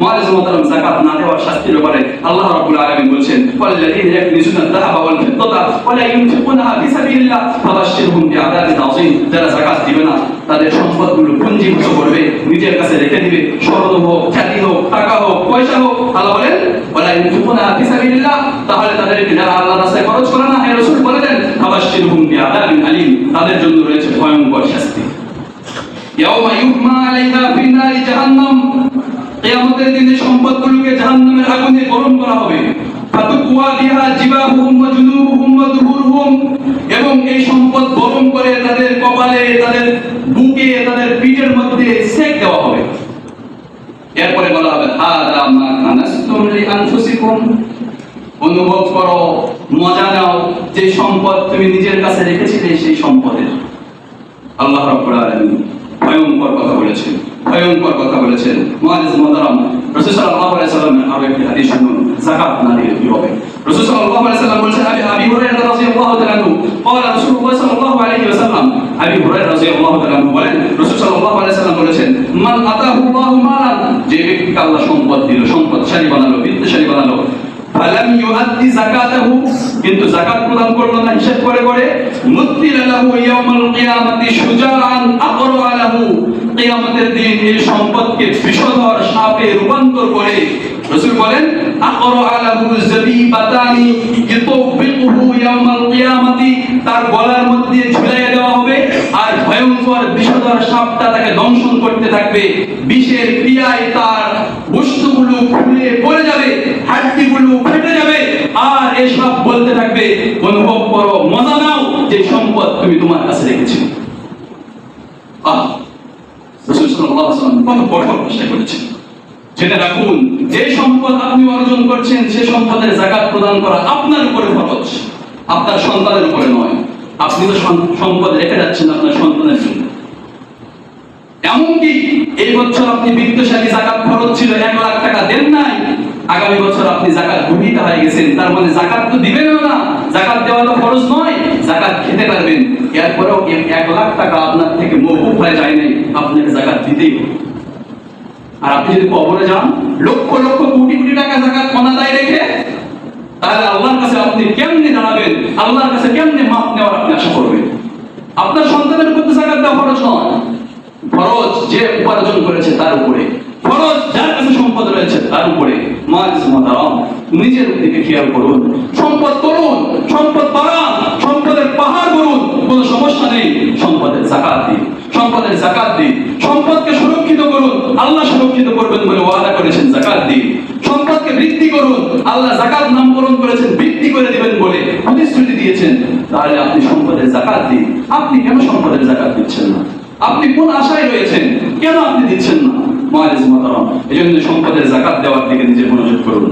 মুআজ্জিজ মুহতারাম, যাকাত না দেওয়ার শাস্তির ব্যাপারে আল্লাহ রাব্বুল আলামিন বলছেন, ওয়াল্লাযীনা ইয়াকনিজুনা আয-যাহাবা ওয়াল ফিদ্দাতা ওয়া লা ইউনফিকুনাহা ফি সাবিলিল্লাহ ফাবাশশিরহুম বিআযাবিন আযীম। যারা যাকাত দিবে না, তাদের সম্পদগুলো পুঞ্জীভূত করবে, নিজের কাছে রেখে দিবে, সম্পদ হোক, খ্যাতি হোক, টাকা হোক, পয়সা হোক। আল্লাহ বলেন ওয়া লা ইউনফিকুনাহা ফি সাবিলিল্লাহ, তাহলে তাদেরকে যারা আল্লাহর রাস্তায় খরচ করে না, হে রাসূল বলে দেন, ফাবাশশিরহুম বিআযাবিন আলীম, তাদের জন্য রয়েছে ভয়ঙ্কর শাস্তি। ইয়াউমা ইউহমা আলাইহা ফি নারি জাহান্নাম, কিয়ামতের দিনে সম্পদগুলোকে জাহান্নামের আগুনে গরম করা হবে। ফাতুকওয়া বিহা জিবাহুম ওয়া জুনুবুহুম ওয়া যুহুরুহুম, এবং এই সম্পদ গরম করে তাদের কপালে, তাদের বুকে, তাদের পিঠের মধ্যে সেক দেওয়া হবে। এরপরে বলা হবে হাদা মা কানাসতুম লিআনফুসিকুম, অনুভব করো, মজা নাও, যে সম্পদ তুমি নিজের কাছে রেখেছিলে সেই সম্পদের। আল্লাহ রাব্বুল আলামিন ভয়ঙ্কর কথা বলেছেন, ভয়ঙ্কর কথা বলেছেন। মুআজ্জিজ মুহতারাম, রাসূল সাল্লাল্লাহু আলাইহি ওয়াসাল্লামের আরো একটি হাদিস শুনুন, যাকাত না দিলে কি হবে। রাসূল সাল্লাল্লাহু আলাইহি ওয়াসাল্লাম বলেছেন, আবি হুরায়রা রাদিয়াল্লাহু তাআলা আনহু قال রাসূলুল্লাহ সাল্লাল্লাহু আলাইহি ওয়াসাল্লাম, আবি হুরায়রা রাদিয়াল্লাহু তাআলা আনহু বলেন, রাসূল সাল্লাল্লাহু আলাইহি ওয়াসাল্লাম বলেছেন, মান আতাহুল্লাহু মালান, যে ব্যক্তিকে আল্লাহ সম্পদ দিল, সম্পদশালী বানালো, বিত্তশালী বানালো, ফালাম ইউআদ্দি যাকাতাহু, কিন্তু যাকাত প্রদান করলো না হিসাব করে করে, মুত্তিলা লাহু ইয়াউমাল কিয়ামাতি শুজাআন আকরা লাহু, কিয়ামতের দিন এই সম্পদকে বিষধর সাপে রূপান্তর করে, রাসূল বলেন আকরা লাহু যাবিবাতানি ইতুবিকুহু ইয়াউমাল কিয়ামাতি, তার গলার মধ্যে ঝুলিয়ে দেওয়া হবে, আর ভয়ঙ্কর বিষধর সাপটা তাকে দংশন করতে থাকবে। বিষের ক্রিয়ায় তার বস্তুগুলো খুলে পড়ে যাবে, হাড়গুলো ফেটে যাবে, আর এই সাপ বলতে থাকবে, অনুভব করো, মজা নাও, যে সম্পদ তুমি তোমার কাছে রেখেছো। রাসূল সাল্লাল্লাহু আলাইহি ওয়াসাল্লাম কত বড় ভাষা করেছেন। জেনে রাখুন, যে সম্পদ আপনি অর্জন করছেন সে সম্পদের যাকাত প্রদান করা আপনার উপরে ফরজ, আপনার সন্তানের উপরে নয়। আপনি তো সম্পদ রেখে যাচ্ছেন আপনার সন্তানের জন্য। এমনকি এই বছর আপনি বিত্তশালী, যাকাত খরচ ছিল 1 লাখ টাকা, দেন নাই, আগামী বছর আপনি যাকাত গ্রহীত হয়ে গেছেন, তার মানে যাকাত তো দিবেন না, যাকাত দেওয়া তো ফরজ নয়, যাকাত খেতে পারবেন। এরপরেও 1 লাখ টাকা আপনার থেকে মওকুফ হয়ে যায় নাই, আপনাকে যাকাত দিতেই হবে। আর আপনি যদি কবরে যান, লক্ষ লক্ষ কোটি কোটি টাকা যাকাত অনাদায় রেখে, তাহলে আল্লাহর কাছে আপনি কেমনে দাঁড়াবেন, আল্লাহর কাছে কেমনে মাপ নেওয়ার আপনি আশা করবেন? আপনার সন্তানের প্রতি যাকাত দেওয়া ফরজ নয়, ফরজ যে উপার্জন করেছে তার উপরে, ফরজ যার কাছে সম্পদ রয়েছে তার উপরে। মুআজ্জিজ মুহতারাম, নিজের দিকে খেয়াল করুন, সম্পদ করুন, সম্পদ বাড়ান, সম্পদের পাহাড় করুন, কোনো সমস্যা নেই, সম্পদের যাকাত দিন, সম্পদের যাকাত দিন, সম্পদকে সুরক্ষিত করুন, আল্লাহ সুরক্ষিত করবেন বলে ওয়াদা করেছেন, যাকাত দিন। সম্পদকে বৃদ্ধি করুন, আল্লাহ যাকাত নামকরণ করেছেন, বৃদ্ধি করে দিবেন বলে প্রতিশ্রুতি দিয়েছেন। তাহলে আপনি সম্পদের যাকাত দিন। আপনি কেন সম্পদের যাকাত দিচ্ছেন না? আপনি কোন আশায় রয়েছেন? কেন আপনি দিচ্ছেন না? মুআজ্জিজ মুহতারাম, এজন্য সম্পদের যাকাত দেওয়ার দিকে নিজে মনোযোগ করুন।